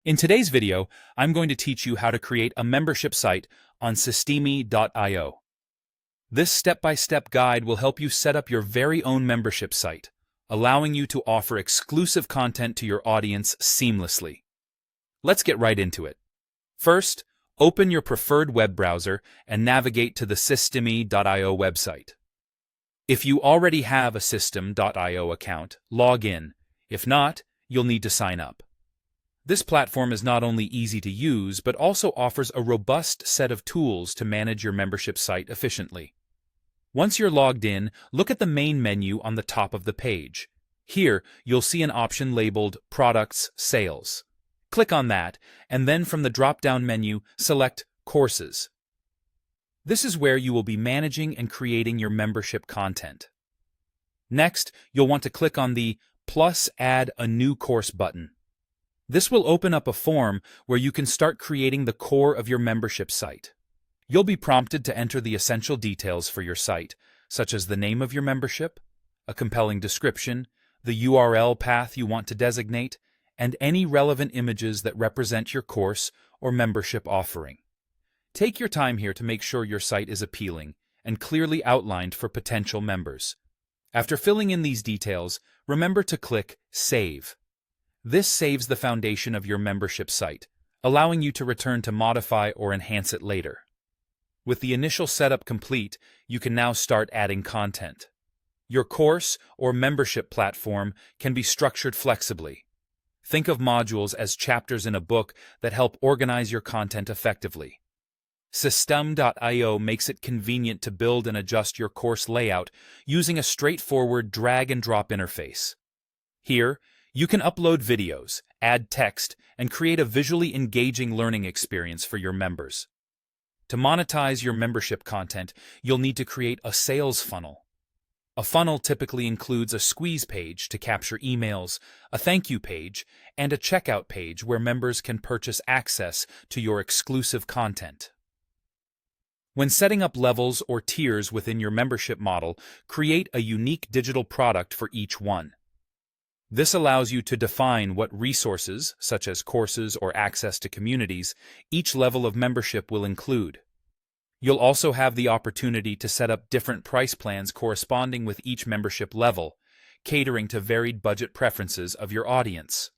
In today's video, I'm going to teach you how to create a membership site on Systemi.io. This step-by-step guide will help you set up your very own membership site, allowing you to offer exclusive content to your audience seamlessly. Let's get right into it. First, open your preferred web browser and navigate to the Systemi.io website. If you already have a System.io account, log in. If not, you'll need to sign up. This platform is not only easy to use, but also offers a robust set of tools to manage your membership site efficiently. Once you're logged in, look at the main menu on the top of the page. Here, you'll see an option labeled Products Sales. Click on that, and then from the drop-down menu, select Courses. This is where you will be managing and creating your membership content. Next, you'll want to click on the Plus Add a New Course button. This will open up a form where you can start creating the core of your membership site. You'll be prompted to enter the essential details for your site, such as the name of your membership, a compelling description, the URL path you want to designate, and any relevant images that represent your course or membership offering. Take your time here to make sure your site is appealing and clearly outlined for potential members. After filling in these details, remember to click Save. This saves the foundation of your membership site, allowing you to return to modify or enhance it later. With the initial setup complete, you can now start adding content. Your course or membership platform can be structured flexibly. Think of modules as chapters in a book that help organize your content effectively. System.io makes it convenient to build and adjust your course layout using a straightforward drag-and-drop interface. Here, you can upload videos, add text, and create a visually engaging learning experience for your members. To monetize your membership content, you'll need to create a sales funnel. A funnel typically includes a squeeze page to capture emails, a thank you page, and a checkout page where members can purchase access to your exclusive content. When setting up levels or tiers within your membership model, create a unique digital product for each one. This allows you to define what resources, such as courses or access to communities, each level of membership will include. You'll also have the opportunity to set up different price plans corresponding with each membership level, catering to varied budget preferences of your audience.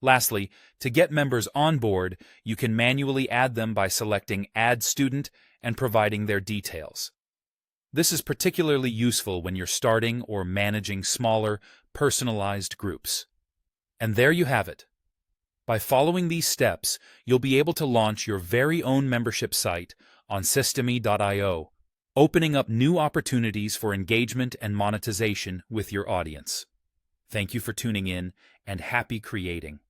Lastly, to get members on board, you can manually add them by selecting Add Student and providing their details. This is particularly useful when you're starting or managing smaller, personalized groups. And there you have it. By following these steps, you'll be able to launch your very own membership site on Systemi.io, opening up new opportunities for engagement and monetization with your audience. Thank you for tuning in, and happy creating.